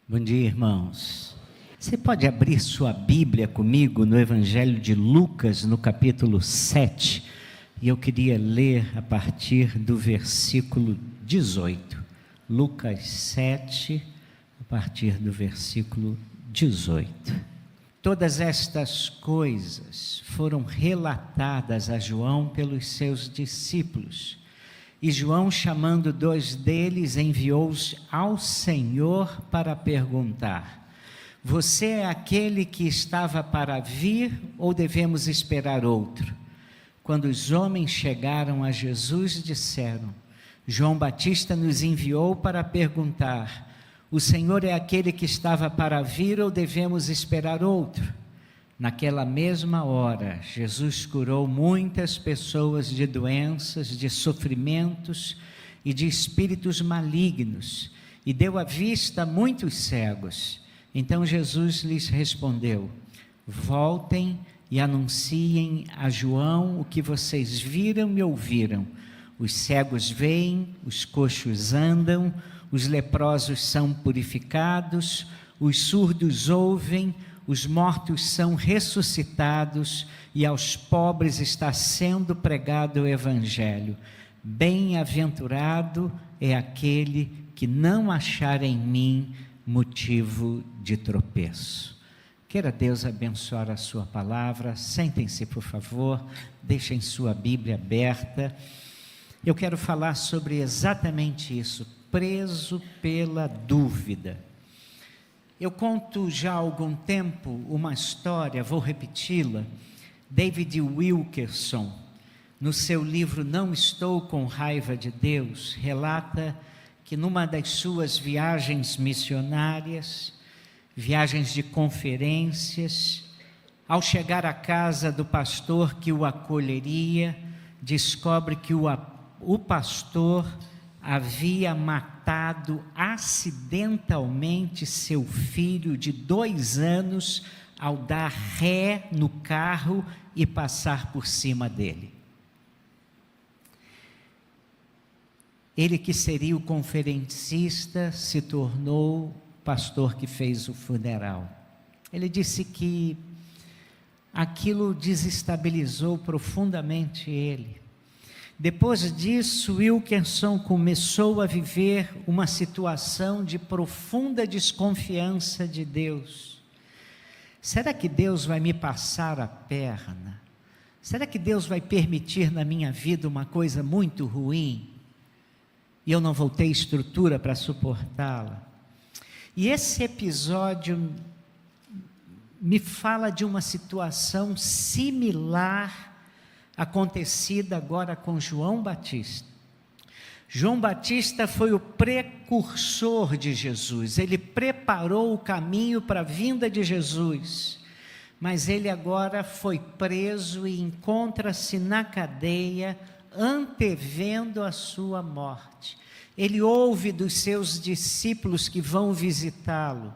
Bom dia, irmãos. Você pode abrir sua Bíblia comigo no Evangelho de Lucas, no capítulo 7, e eu queria ler a partir do versículo 18. Lucas 7, a partir do versículo 18. Todas estas coisas foram relatadas a João pelos seus discípulos. E João, chamando 2 deles, enviou-os ao Senhor para perguntar: você é aquele que estava para vir ou devemos esperar outro? Quando os homens chegaram a Jesus, disseram: João Batista nos enviou para perguntar: o Senhor é aquele que estava para vir ou devemos esperar outro? Naquela mesma hora, Jesus curou muitas pessoas de doenças, de sofrimentos e de espíritos malignos, e deu à vista a muitos cegos. Então Jesus lhes respondeu: voltem e anunciem a João o que vocês viram e ouviram. Os cegos veem, os coxos andam, os leprosos são purificados, os surdos ouvem, os mortos são ressuscitados e aos pobres está sendo pregado o Evangelho. Bem-aventurado é aquele que não achar em mim motivo de tropeço. Queira Deus abençoar a sua palavra. Sentem-se, por favor, deixem sua Bíblia aberta. Eu quero falar sobre exatamente isso, preso pela dúvida. Eu conto já há algum tempo uma história, vou repeti-la. David Wilkerson, no seu livro Não Estou com Raiva de Deus, relata que numa das suas viagens missionárias, viagens de conferências, ao chegar à casa do pastor que o acolheria, descobre que o pastor havia matado acidentalmente seu filho de 2 anos ao dar ré no carro e passar por cima dele. Ele, que seria o conferencista, se tornou o pastor que fez o funeral. Ele disse que aquilo desestabilizou profundamente ele. Depois disso, Wilkerson começou a viver uma situação de profunda desconfiança de Deus. Será que Deus vai me passar a perna? Será que Deus vai permitir na minha vida uma coisa muito ruim? E eu não vou ter estrutura para suportá-la? E esse episódio me fala de uma situação similar acontecida agora com João Batista. João Batista foi o precursor de Jesus, ele preparou o caminho para a vinda de Jesus, mas ele agora foi preso e encontra-se na cadeia, antevendo a sua morte. Ele ouve dos seus discípulos que vão visitá-lo: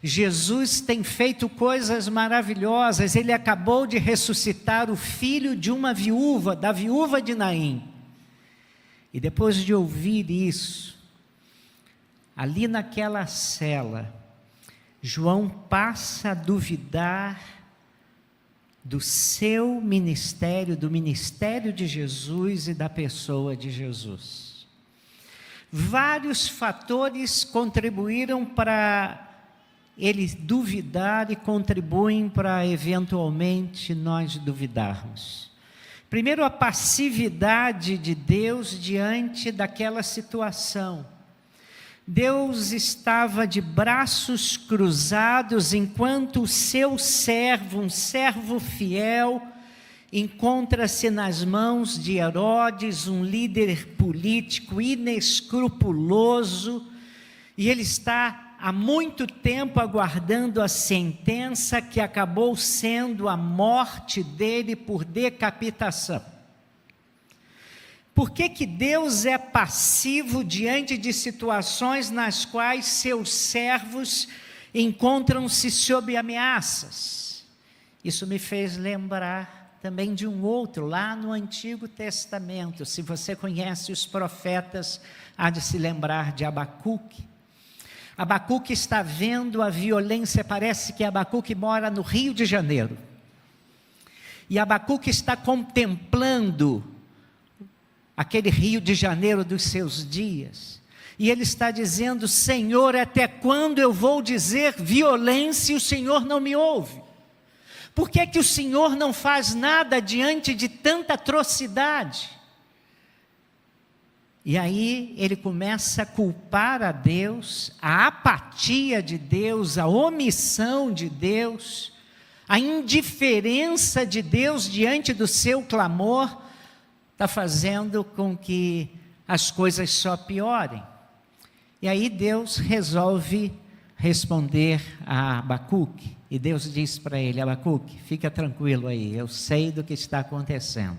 Jesus tem feito coisas maravilhosas, ele acabou de ressuscitar o filho de uma viúva, da viúva de Naim. E depois de ouvir isso, ali naquela cela, João passa a duvidar do seu ministério, do ministério de Jesus e da pessoa de Jesus. Vários fatores contribuíram para ele duvidar e contribuem para eventualmente nós duvidarmos. Primeiro, a passividade de Deus diante daquela situação. Deus estava de braços cruzados enquanto o seu servo, um servo fiel, encontra-se nas mãos de Herodes, um líder político inescrupuloso, e ele está há muito tempo aguardando a sentença que acabou sendo a morte dele por decapitação. Por que Deus é passivo diante de situações nas quais seus servos encontram-se sob ameaças? Isso me fez lembrar também de um outro, lá no Antigo Testamento. Se você conhece os profetas, há de se lembrar de Abacuque. Abacuque está vendo a violência, parece que Abacuque mora no Rio de Janeiro. E Abacuque está contemplando aquele Rio de Janeiro dos seus dias. E ele está dizendo: Senhor, até quando eu vou dizer violência e o Senhor não me ouve? Por que é que o Senhor não faz nada diante de tanta atrocidade? E aí ele começa a culpar a Deus, a apatia de Deus, a omissão de Deus, a indiferença de Deus diante do seu clamor, está fazendo com que as coisas só piorem. E aí Deus resolve responder a Abacuque, e Deus diz para ele: Abacuque, fica tranquilo aí, eu sei do que está acontecendo.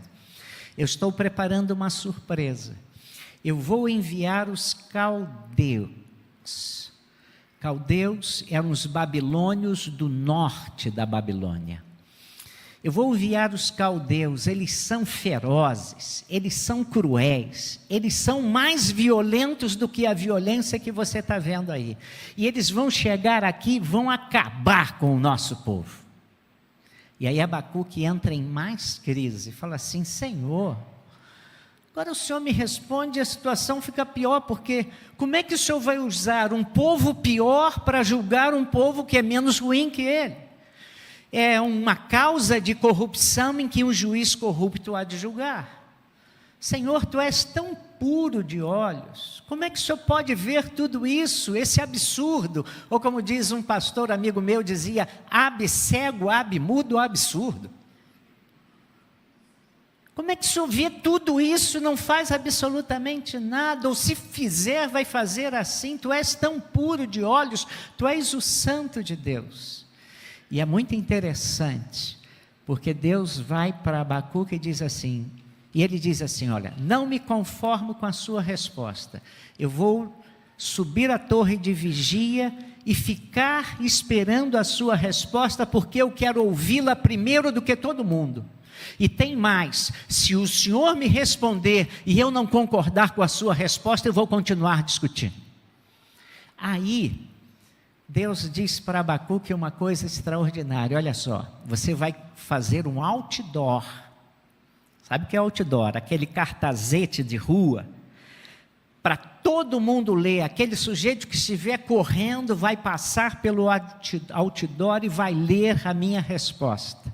Eu estou preparando uma surpresa. Eu vou enviar os caldeus. Caldeus eram os babilônios do norte da Babilônia. Eu vou enviar os caldeus, eles são ferozes, eles são cruéis, eles são mais violentos do que a violência que você está vendo aí. E eles vão chegar aqui, vão acabar com o nosso povo. E aí Abacuque entra em mais crise, fala assim: Senhor, agora o Senhor me responde e a situação fica pior, porque como é que o Senhor vai usar um povo pior para julgar um povo que é menos ruim que ele? É uma causa de corrupção em que um juiz corrupto há de julgar. Senhor, Tu és tão puro de olhos, como é que o Senhor pode ver tudo isso, esse absurdo? Ou como diz um pastor amigo meu, dizia: ab cego, ab mudo, absurdo. Como é que o Senhor vê tudo isso e não faz absolutamente nada? Ou se fizer, vai fazer assim? Tu és tão puro de olhos, Tu és o santo de Deus. E é muito interessante, porque Deus vai para Abacuque e diz assim, e ele diz assim: olha, não me conformo com a sua resposta, eu vou subir a torre de vigia e ficar esperando a sua resposta, porque eu quero ouvi-la primeiro do que todo mundo. E tem mais: se o Senhor me responder e eu não concordar com a sua resposta, eu vou continuar discutindo. Aí Deus diz para Abacuque uma coisa extraordinária: olha só, você vai fazer um outdoor. Sabe o que é outdoor? Aquele cartazete de rua, para todo mundo ler. Aquele sujeito que estiver correndo vai passar pelo outdoor e vai ler a minha resposta.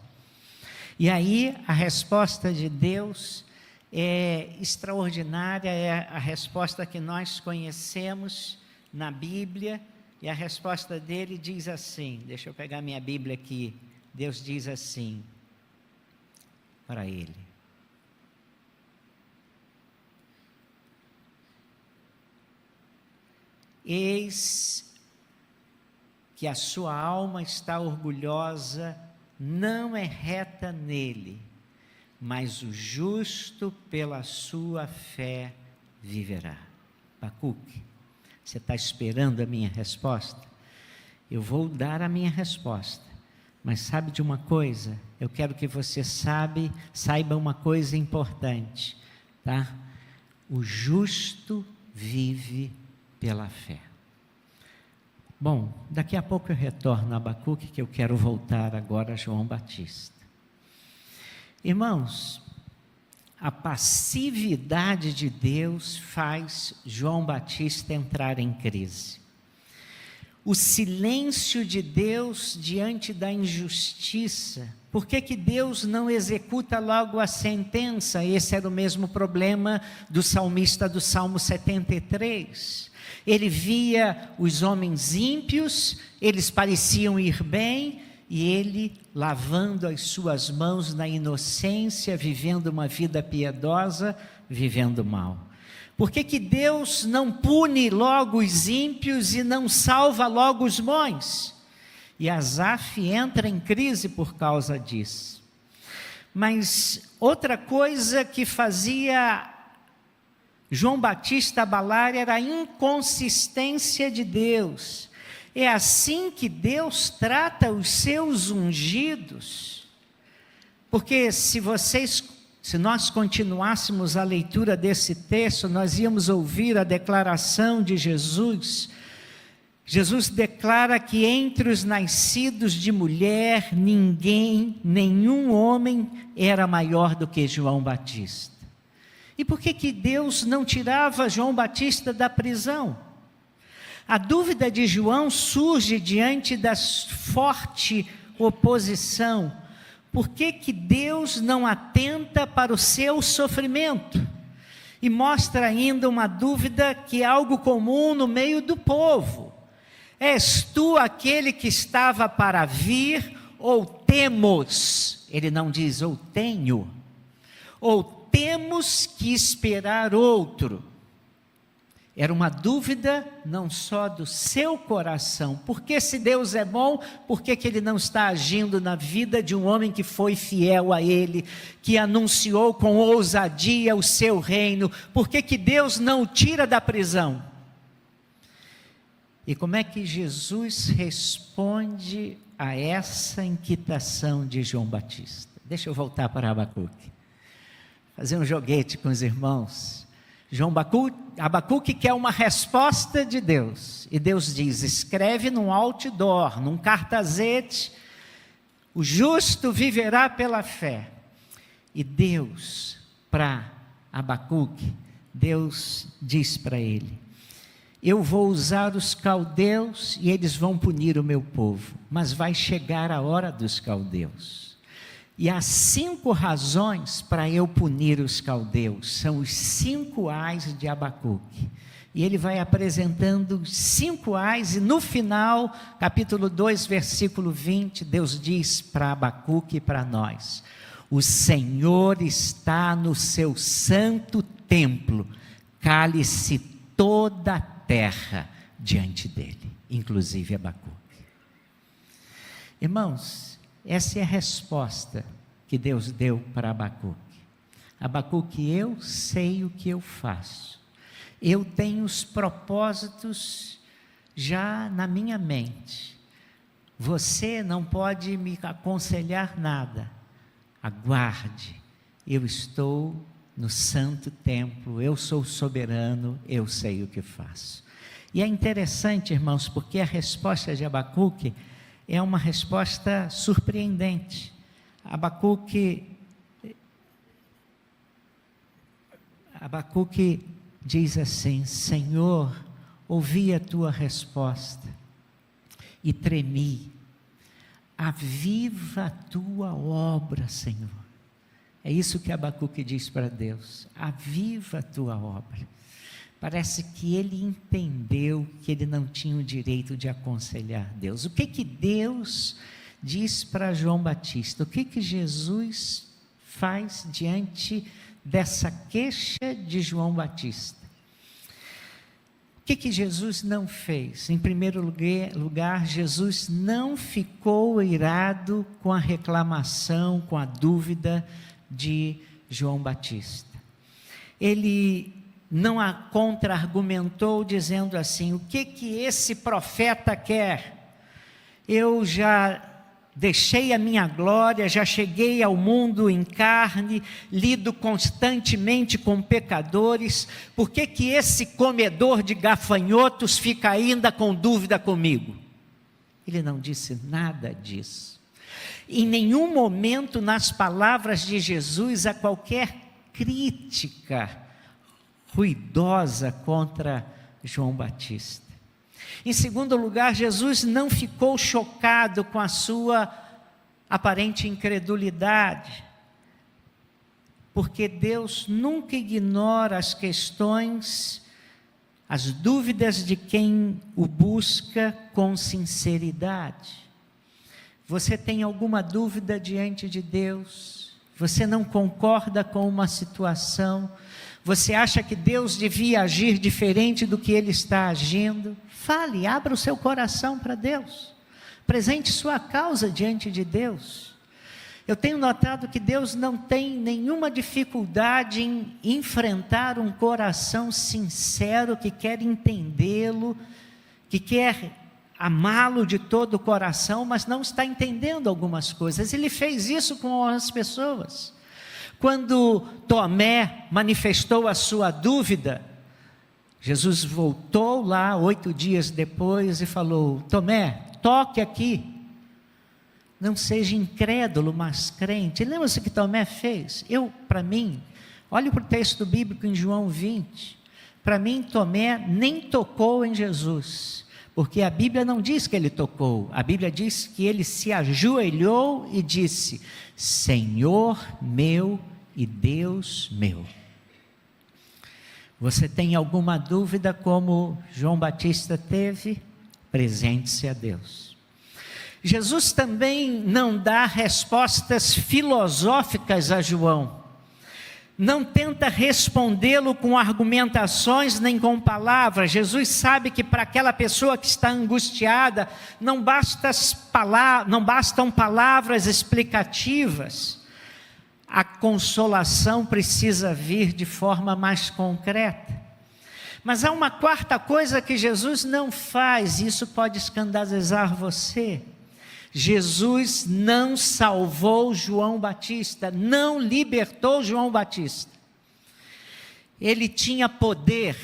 E aí a resposta de Deus é extraordinária, é a resposta que nós conhecemos na Bíblia. E a resposta dele diz assim, deixa eu pegar minha Bíblia aqui. Deus diz assim para ele: eis que a sua alma está orgulhosa, não é reta nele, mas o justo pela sua fé viverá. Abacuque, você está esperando a minha resposta? Eu vou dar a minha resposta, mas sabe de uma coisa? Eu quero que você saiba uma coisa importante, tá? O justo vive pela fé. Bom, daqui a pouco eu retorno a Abacuque, que eu quero voltar agora a João Batista. Irmãos, a passividade de Deus faz João Batista entrar em crise. O silêncio de Deus diante da injustiça. Por que que Deus não executa logo a sentença? Esse era o mesmo problema do salmista do Salmo 73. Ele via os homens ímpios, eles pareciam ir bem, e ele, lavando as suas mãos na inocência, vivendo uma vida piedosa, vivendo mal. Por que que Deus não pune logo os ímpios e não salva logo os bons? E Asaf entra em crise por causa disso. Mas outra coisa que fazia João Batista abalar era a inconsistência de Deus. É assim que Deus trata os seus ungidos. Porque se nós continuássemos a leitura desse texto, nós íamos ouvir a declaração de Jesus, Jesus declara que entre os nascidos de mulher, nenhum homem era maior do que João Batista. E por que Deus não tirava João Batista da prisão? A dúvida de João surge diante da forte oposição. Por que Deus não atenta para o seu sofrimento? E mostra ainda uma dúvida que é algo comum no meio do povo. És tu aquele que estava para vir, ou temos? Ele não diz ou tenho, ou temos que esperar outro. Era uma dúvida não só do seu coração. Porque se Deus é bom, por que Ele não está agindo na vida de um homem que foi fiel a Ele, que anunciou com ousadia o seu reino? Por que Deus não o tira da prisão? E como é que Jesus responde a essa inquietação de João Batista? Deixa eu voltar para Abacuque. Fazer um joguete com os irmãos. Abacuque quer uma resposta de Deus. E Deus diz, escreve num outdoor, num cartazete, o justo viverá pela fé. E Deus, para Abacuque, Deus diz para ele, eu vou usar os caldeus e eles vão punir o meu povo, mas vai chegar a hora dos caldeus. E há 5 razões para eu punir os caldeus, são os 5 ais de Abacuque. E ele vai apresentando 5 ais, e no final, capítulo 2, versículo 20, Deus diz para Abacuque e para nós, o Senhor está no seu santo templo, cale-se toda a terra diante dele, inclusive Abacuque. Irmãos, essa é a resposta que Deus deu para Abacuque. Abacuque, eu sei o que eu faço. Eu tenho os propósitos já na minha mente. Você não pode me aconselhar nada. Aguarde, eu estou no santo templo, eu sou soberano, eu sei o que faço. E é interessante, irmãos, porque a resposta de Abacuque é uma resposta surpreendente. Abacuque diz assim, Senhor, ouvi a tua resposta e tremi, aviva a tua obra, Senhor. É isso que Abacuque diz para Deus, aviva a tua obra. Parece que ele entendeu que ele não tinha o direito de aconselhar Deus. O que Deus diz para João Batista? O que Jesus faz diante dessa queixa de João Batista? O que Jesus não fez? Em primeiro lugar, Jesus não ficou irado com a reclamação, com a dúvida de João Batista. Ele não a contra-argumentou dizendo assim, o que esse profeta quer? Eu já deixei a minha glória, já cheguei ao mundo em carne, lido constantemente com pecadores, por que esse comedor de gafanhotos fica ainda com dúvida comigo? Ele não disse nada disso. Em nenhum momento nas palavras de Jesus há qualquer crítica ruidosa contra João Batista. Em segundo lugar, Jesus não ficou chocado com a sua aparente incredulidade, porque Deus nunca ignora as questões, as dúvidas de quem o busca com sinceridade. Você tem alguma dúvida diante de Deus? Você não concorda com uma situação? Você acha que Deus devia agir diferente do que Ele está agindo? Fale, abra o seu coração para Deus. Apresente sua causa diante de Deus. Eu tenho notado que Deus não tem nenhuma dificuldade em enfrentar um coração sincero que quer entendê-lo, que quer amá-lo de todo o coração, mas não está entendendo algumas coisas. Ele fez isso com as pessoas. Quando Tomé manifestou a sua dúvida, Jesus voltou lá 8 dias depois e falou: Tomé, toque aqui. Não seja incrédulo, mas crente. Lembra-se o que Tomé fez? Para mim, olhe para o texto bíblico em João 20. Para mim, Tomé nem tocou em Jesus, porque a Bíblia não diz que ele tocou. A Bíblia diz que ele se ajoelhou e disse: Senhor meu e Deus meu. Você tem alguma dúvida como João Batista teve? Apresente-se a Deus. Jesus também não dá respostas filosóficas a João. Não tenta respondê-lo com argumentações nem com palavras. Jesus sabe que para aquela pessoa que está angustiada, não bastam palavras explicativas. A consolação precisa vir de forma mais concreta. Mas há uma quarta coisa que Jesus não faz, e isso pode escandalizar você. Jesus não salvou João Batista, não libertou João Batista. Ele tinha poder,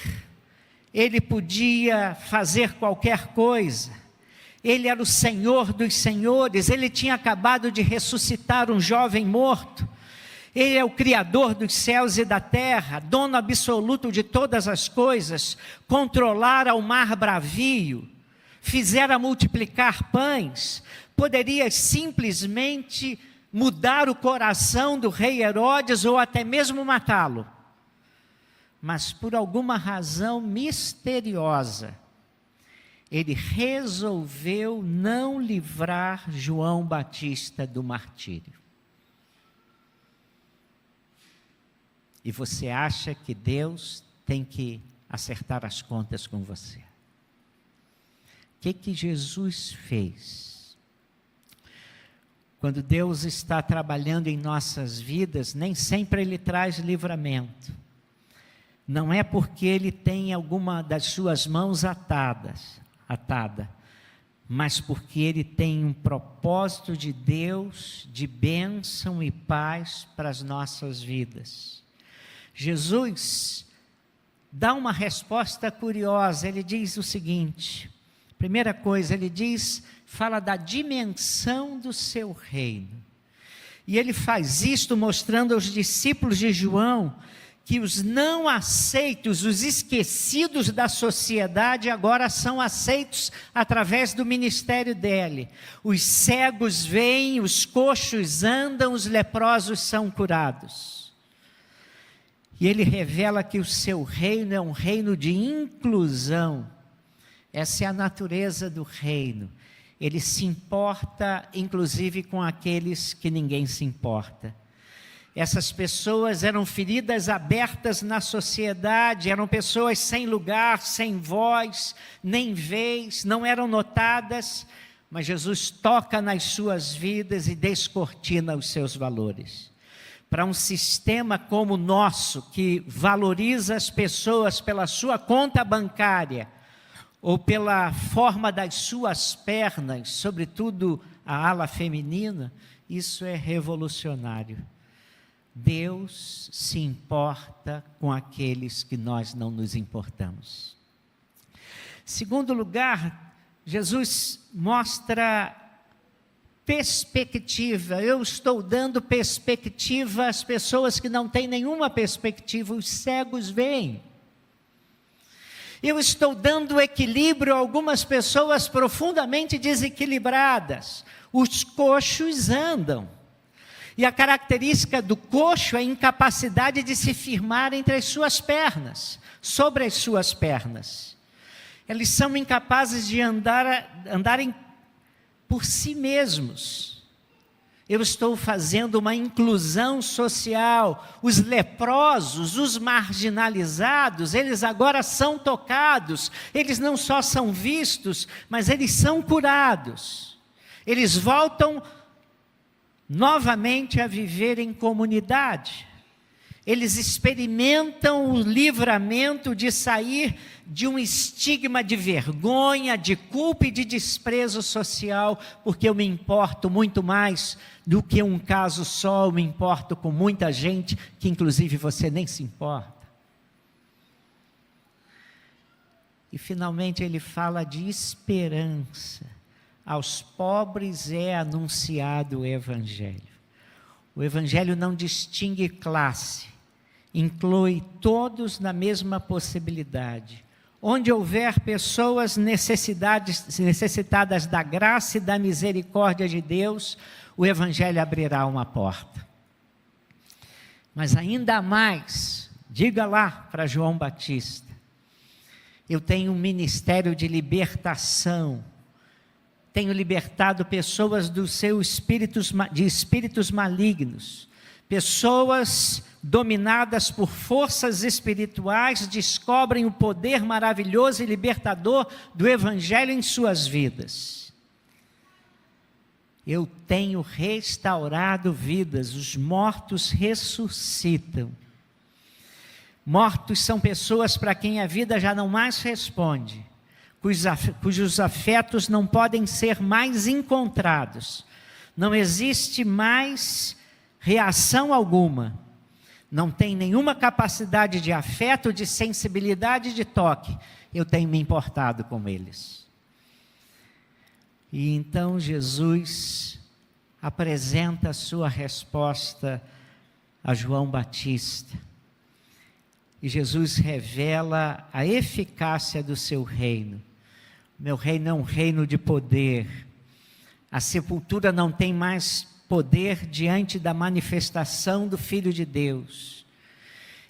ele podia fazer qualquer coisa, ele era o Senhor dos senhores, ele tinha acabado de ressuscitar um jovem morto, ele é o Criador dos céus e da terra, dono absoluto de todas as coisas, controlara o mar bravio, fizera multiplicar pães, poderia simplesmente mudar o coração do rei Herodes ou até mesmo matá-lo. Mas por alguma razão misteriosa, ele resolveu não livrar João Batista do martírio. E você acha que Deus tem que acertar as contas com você? O que Jesus fez? Quando Deus está trabalhando em nossas vidas, nem sempre Ele traz livramento. Não é porque Ele tem alguma das suas mãos atada, mas porque Ele tem um propósito de Deus, de bênção e paz para as nossas vidas. Jesus dá uma resposta curiosa. Ele diz o seguinte: primeira coisa, ele fala da dimensão do seu reino. E ele faz isto mostrando aos discípulos de João que os não aceitos, os esquecidos da sociedade, agora são aceitos através do ministério dele. Os cegos veem, os coxos andam, os leprosos são curados. E ele revela que o seu reino é um reino de inclusão. Essa é a natureza do reino. Ele se importa, inclusive, com aqueles que ninguém se importa. Essas pessoas eram feridas abertas na sociedade, eram pessoas sem lugar, sem voz, nem vez, não eram notadas, mas Jesus toca nas suas vidas e descortina os seus valores. Para um sistema como o nosso, que valoriza as pessoas pela sua conta bancária, ou pela forma das suas pernas, sobretudo a ala feminina, isso é revolucionário. Deus se importa com aqueles que nós não nos importamos. Segundo lugar, Jesus mostra perspectiva. Eu estou dando perspectiva às pessoas que não têm nenhuma perspectiva, os cegos veem. Eu estou dando equilíbrio a algumas pessoas profundamente desequilibradas, os coxos andam. E a característica do coxo é a incapacidade de se firmar entre as suas pernas, sobre as suas pernas. Eles são incapazes de andarem por si mesmos. Eu estou fazendo uma inclusão social. Os leprosos, os marginalizados, eles agora são tocados. Eles não só são vistos, mas eles são curados. Eles voltam novamente a viver em comunidade. Eles experimentam o livramento de sair de um estigma de vergonha, de culpa e de desprezo social, porque eu me importo muito mais do que um caso só, eu me importo com muita gente, que inclusive você nem se importa. E finalmente ele fala de esperança. Aos pobres é anunciado o Evangelho. O Evangelho não distingue classe, inclui todos na mesma possibilidade. Onde houver pessoas necessitadas da graça e da misericórdia de Deus, o Evangelho abrirá uma porta. Mas ainda mais, diga lá para João Batista, eu tenho um ministério de libertação, tenho libertado pessoas de espíritos malignos, pessoas dominadas por forças espirituais descobrem o poder maravilhoso e libertador do Evangelho em suas vidas. Eu tenho restaurado vidas, os mortos ressuscitam. Mortos são pessoas para quem a vida já não mais responde, cujos afetos não podem ser mais encontrados, não existe mais reação alguma, não tem nenhuma capacidade de afeto, de sensibilidade, de toque. Eu tenho me importado com eles. E então Jesus apresenta a sua resposta a João Batista. E Jesus revela a eficácia do seu reino. Meu reino é um reino de poder. A sepultura não tem mais poder diante da manifestação do Filho de Deus.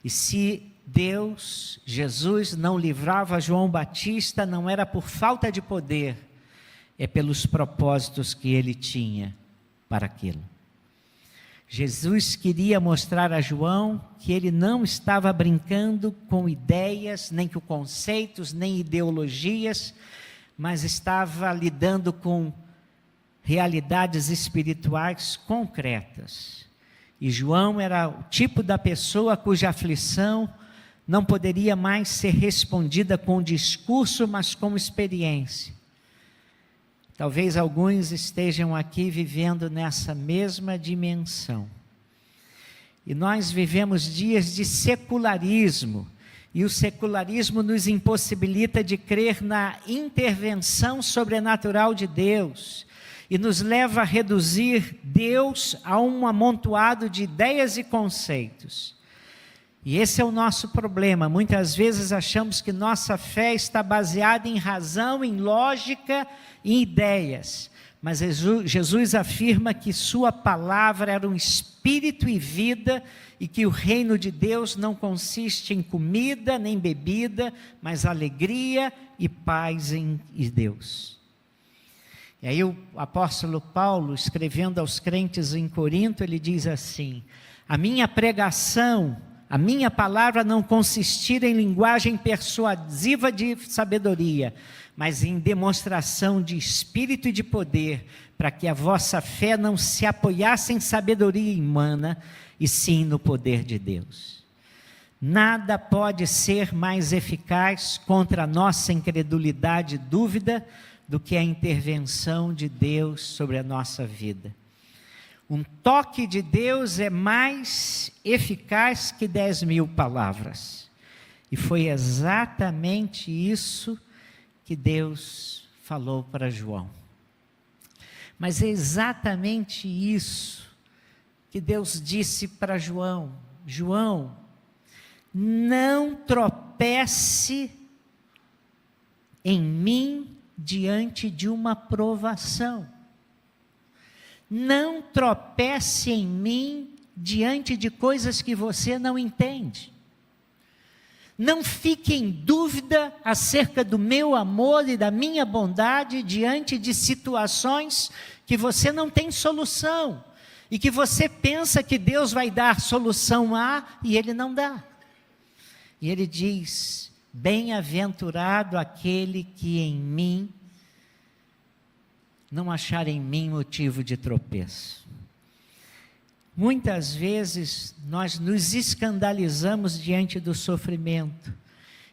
E se Deus, Jesus, não livrava João Batista, não era por falta de poder, é pelos propósitos que ele tinha para aquilo. Jesus queria mostrar a João que ele não estava brincando com ideias, nem com conceitos, nem ideologias, mas estava lidando com realidades espirituais concretas. E João era o tipo da pessoa cuja aflição não poderia mais ser respondida com discurso, mas com experiência. Talvez alguns estejam aqui vivendo nessa mesma dimensão. E nós vivemos dias de secularismo, e o secularismo nos impossibilita de crer na intervenção sobrenatural de Deus, e nos leva a reduzir Deus a um amontoado de ideias e conceitos. E esse é o nosso problema. Muitas vezes achamos que nossa fé está baseada em razão, em lógica, em ideias. Mas Jesus afirma que sua palavra era um espírito e vida, e que o reino de Deus não consiste em comida nem bebida, mas alegria e paz em Deus. E aí o apóstolo Paulo, escrevendo aos crentes em Corinto, ele diz assim: a minha pregação, a minha palavra não consistir em linguagem persuasiva de sabedoria, mas em demonstração de espírito e de poder, para que a vossa fé não se apoiasse em sabedoria humana, e sim no poder de Deus. Nada pode ser mais eficaz contra a nossa incredulidade e dúvida do que a intervenção de Deus sobre a nossa vida. Um toque de Deus é mais eficaz que 10.000 palavras. E foi exatamente isso que Deus falou para João. Mas é exatamente isso que Deus disse para João: João, não tropece em mim diante de uma provação. Não tropece em mim diante de coisas que você não entende. Não fique em dúvida acerca do meu amor e da minha bondade diante de situações que você não tem solução. E que você pensa que Deus vai dar solução A e Ele não dá. E Ele diz: bem-aventurado aquele que em mim não achar em mim motivo de tropeço. Muitas vezes nós nos escandalizamos diante do sofrimento,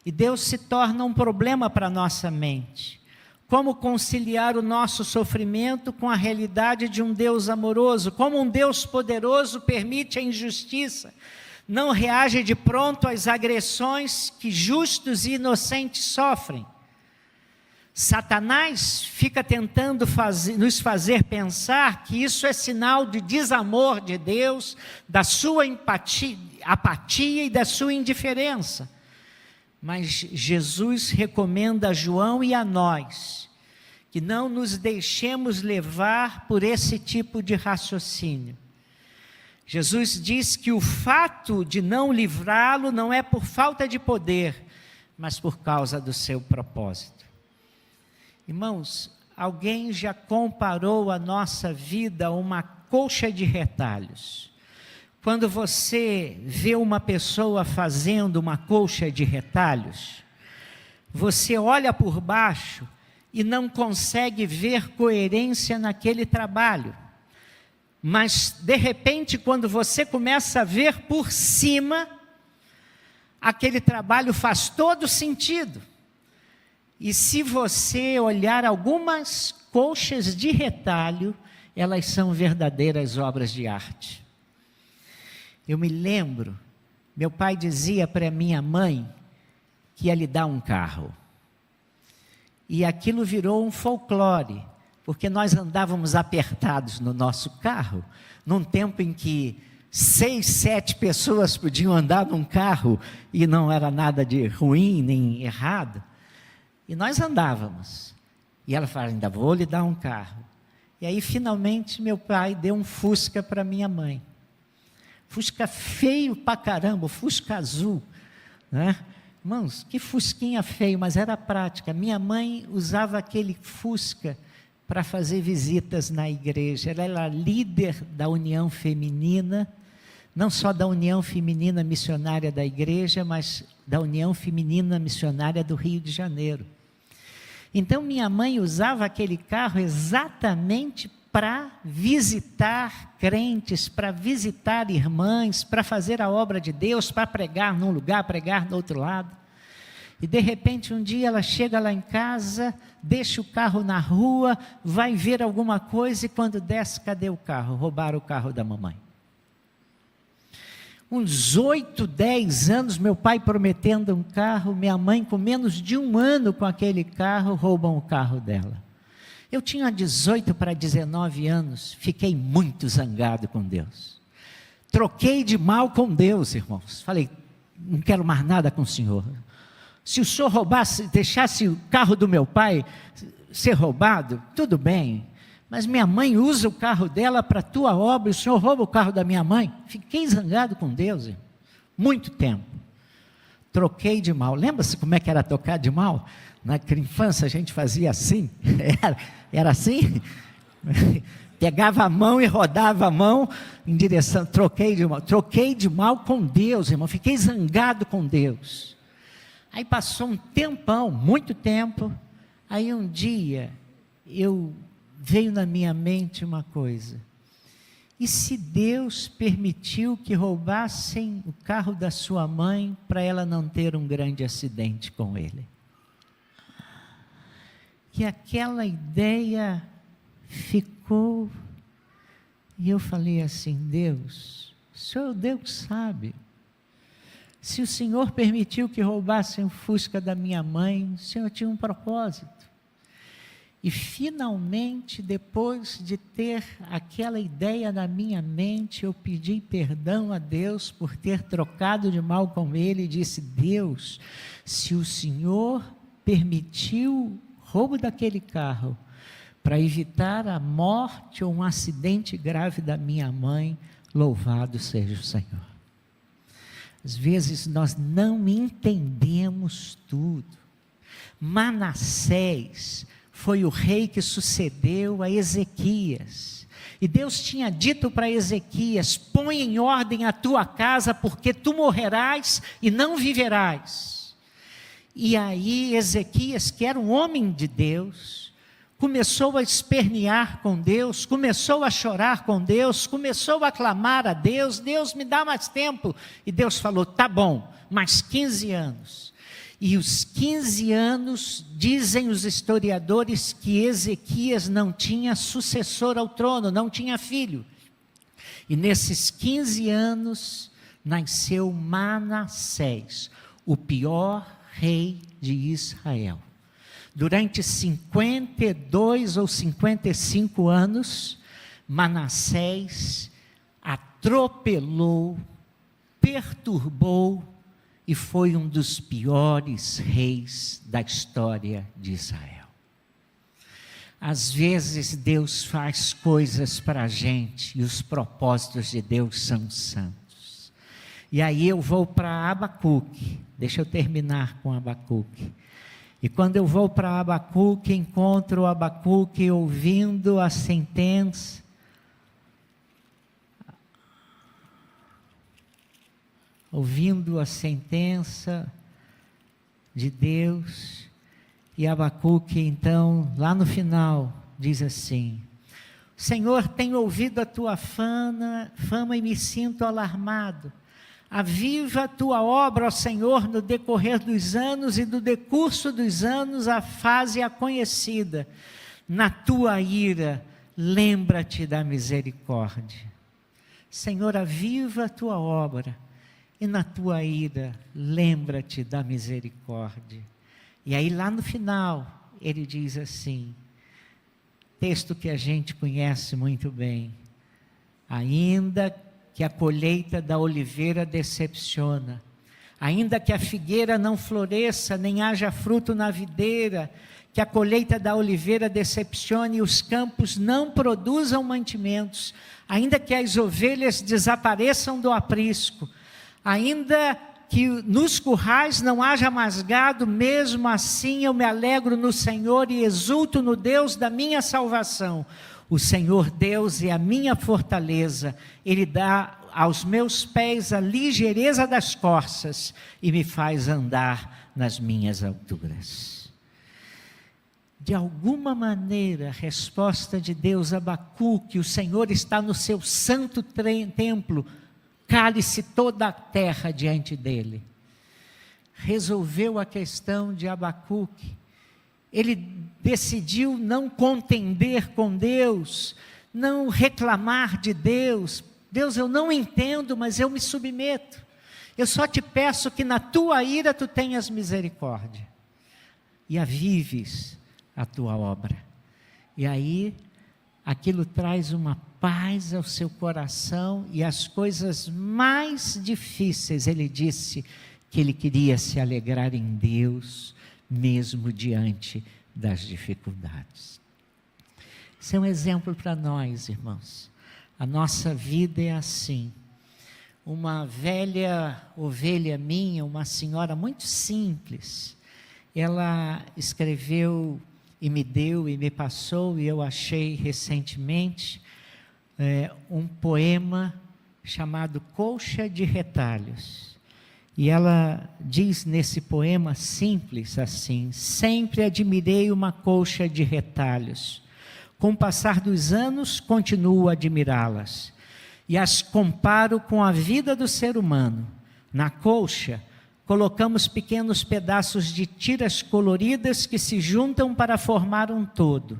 e Deus se torna um problema para a nossa mente. Como conciliar o nosso sofrimento com a realidade de um Deus amoroso? Como um Deus poderoso permite a injustiça? Não reage de pronto às agressões que justos e inocentes sofrem. Satanás fica tentando nos fazer pensar que isso é sinal de desamor de Deus, da sua apatia e da sua indiferença. Mas Jesus recomenda a João e a nós que não nos deixemos levar por esse tipo de raciocínio. Jesus diz que o fato de não livrá-lo não é por falta de poder, mas por causa do seu propósito. Irmãos, alguém já comparou a nossa vida a uma colcha de retalhos. Quando você vê uma pessoa fazendo uma colcha de retalhos, você olha por baixo e não consegue ver coerência naquele trabalho. Mas, de repente, quando você começa a ver por cima, aquele trabalho faz todo sentido. E se você olhar algumas colchas de retalho, elas são verdadeiras obras de arte. Eu me lembro, meu pai dizia para minha mãe que ia lhe dar um carro. E aquilo virou um folclore, porque nós andávamos apertados no nosso carro, num tempo em que 6, 7 pessoas podiam andar num carro e não era nada de ruim nem errado. E nós andávamos. E ela falava, ainda vou lhe dar um carro. E aí, finalmente, meu pai deu um Fusca para minha mãe. Fusca feio pra caramba, Fusca azul. Né? Irmãos, que fusquinha feio, mas era prática. Minha mãe usava aquele Fusca para fazer visitas na igreja. Ela era líder da União Feminina, não só da União Feminina Missionária da igreja, mas da União Feminina Missionária do Rio de Janeiro. Então, minha mãe usava aquele carro exatamente para visitar crentes, para visitar irmãs, para fazer a obra de Deus, para pregar num lugar, pregar no outro lado. E de repente um dia ela chega lá em casa, deixa o carro na rua, vai ver alguma coisa e quando desce, cadê o carro? Roubaram o carro da mamãe. Uns 8, 10 anos, meu pai prometendo um carro, minha mãe com menos de 1 ano com aquele carro, roubam o carro dela. Eu tinha 18 para 19 anos, fiquei muito zangado com Deus. Troquei de mal com Deus, irmãos. Falei, não quero mais nada com o Senhor. Se o Senhor roubasse, deixasse o carro do meu pai ser roubado, tudo bem. Mas minha mãe usa o carro dela para a tua obra e o Senhor rouba o carro da minha mãe. Fiquei zangado com Deus, irmão. Muito tempo. Troquei de mal. Lembra-se como é que era tocar de mal? Na infância a gente fazia assim. Era assim? Pegava a mão e rodava a mão em direção. Troquei de mal. Troquei de mal com Deus, irmão. Fiquei zangado com Deus. Aí passou um tempão, muito tempo. Aí um dia veio na minha mente uma coisa. E se Deus permitiu que roubassem o carro da sua mãe para ela não ter um grande acidente com ele? E aquela ideia ficou, e eu falei assim, Deus, o Senhor Deus sabe, se o Senhor permitiu que roubassem o Fusca da minha mãe, o Senhor tinha um propósito. E finalmente, depois de ter aquela ideia na minha mente, eu pedi perdão a Deus por ter trocado de mal com Ele e disse, Deus, se o Senhor permitiu o roubo daquele carro para evitar a morte ou um acidente grave da minha mãe, louvado seja o Senhor. Às vezes nós não entendemos tudo. Manassés foi o rei que sucedeu a Ezequias. E Deus tinha dito para Ezequias, põe em ordem a tua casa, porque tu morrerás e não viverás. E aí Ezequias, que era um homem de Deus, começou a espernear com Deus, começou a chorar com Deus, começou a clamar a Deus, Deus me dá mais tempo. E Deus falou, tá bom, mais 15 anos. E os 15 anos, dizem os historiadores, que Ezequias não tinha sucessor ao trono, não tinha filho. E nesses 15 anos, nasceu Manassés, o pior rei de Israel. Durante 52 ou 55 anos, Manassés atropelou, perturbou e foi um dos piores reis da história de Israel. Às vezes Deus faz coisas para a gente e os propósitos de Deus são santos. E aí eu vou para Abacuque, deixa eu terminar com Abacuque. E quando eu vou para Abacuque, encontro Abacuque ouvindo a sentença. Ouvindo a sentença de Deus. E Abacuque, então, lá no final, diz assim: Senhor, tenho ouvido a tua fama e me sinto alarmado. Aviva a tua obra, ó Senhor, no decorrer dos anos e do decurso dos anos a faze-a conhecida. Na tua ira, lembra-te da misericórdia. Senhor, aviva a tua obra e na tua ira, lembra-te da misericórdia. E aí lá no final, ele diz assim, texto que a gente conhece muito bem: ainda que a colheita da oliveira decepciona, ainda que a figueira não floresça, nem haja fruto na videira, que a colheita da oliveira decepcione e os campos não produzam mantimentos, ainda que as ovelhas desapareçam do aprisco, ainda que nos currais não haja mais gado, mesmo assim eu me alegro no Senhor e exulto no Deus da minha salvação. O Senhor Deus é a minha fortaleza, Ele dá aos meus pés a ligeireza das corças e me faz andar nas minhas alturas. De alguma maneira, a resposta de Deus a Abacuque: o Senhor está no seu santo templo, cale-se toda a terra diante dele. Resolveu a questão de Abacuque. Ele decidiu não contender com Deus, não reclamar de Deus. Deus, eu não entendo, mas eu me submeto. Eu só te peço que na tua ira tu tenhas misericórdia e avives a tua obra. E aí, aquilo traz uma paz ao seu coração, e as coisas mais difíceis, ele disse que ele queria se alegrar em Deus, mesmo diante das dificuldades. Isso é um exemplo para nós, irmãos. A nossa vida é assim. Uma velha ovelha minha, uma senhora muito simples, ela escreveu e me deu e me passou, e eu achei recentemente, um poema chamado Colcha de Retalhos. E ela diz nesse poema simples assim: sempre admirei uma colcha de retalhos. Com o passar dos anos, continuo a admirá-las. E as comparo com a vida do ser humano. Na colcha, colocamos pequenos pedaços de tiras coloridas que se juntam para formar um todo.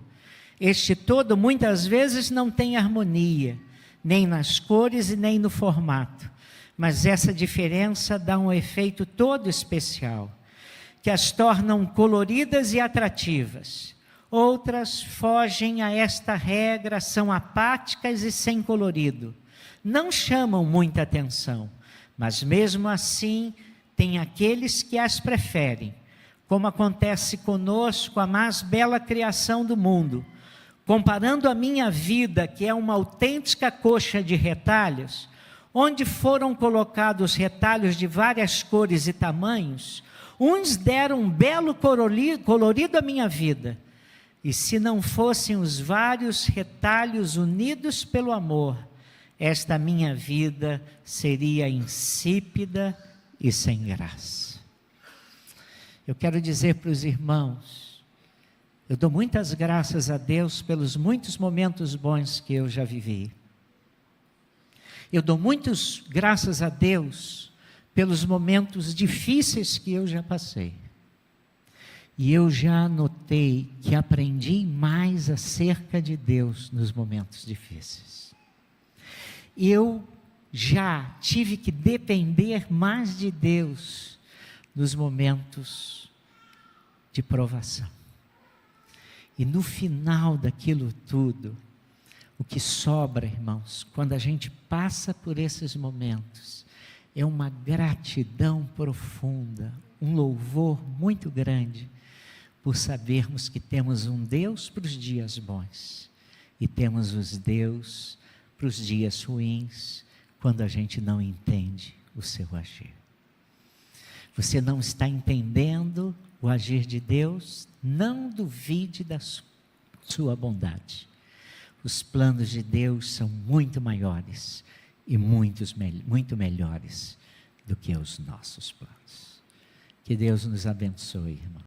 Este todo muitas vezes não tem harmonia, nem nas cores e nem no formato. Mas essa diferença dá um efeito todo especial, que as tornam coloridas e atrativas. Outras fogem a esta regra, são apáticas e sem colorido. Não chamam muita atenção, mas mesmo assim tem aqueles que as preferem, como acontece conosco a mais bela criação do mundo. Comparando a minha vida, que é uma autêntica colcha de retalhos, onde foram colocados retalhos de várias cores e tamanhos, uns deram um belo colorido à minha vida, e se não fossem os vários retalhos unidos pelo amor, esta minha vida seria insípida e sem graça. Eu quero dizer para os irmãos, eu dou muitas graças a Deus pelos muitos momentos bons que eu já vivi. Eu dou muitas graças a Deus pelos momentos difíceis que eu já passei. E eu já notei que aprendi mais acerca de Deus nos momentos difíceis. Eu já tive que depender mais de Deus nos momentos de provação. E no final daquilo tudo, o que sobra, irmãos, quando a gente passa por esses momentos, é uma gratidão profunda, um louvor muito grande, por sabermos que temos um Deus para os dias bons, e temos os Deus para os dias ruins, quando a gente não entende o seu agir. Você não está entendendo o agir de Deus? Não duvide da sua bondade. Os planos de Deus são muito maiores e muito melhores do que os nossos planos. Que Deus nos abençoe, irmão.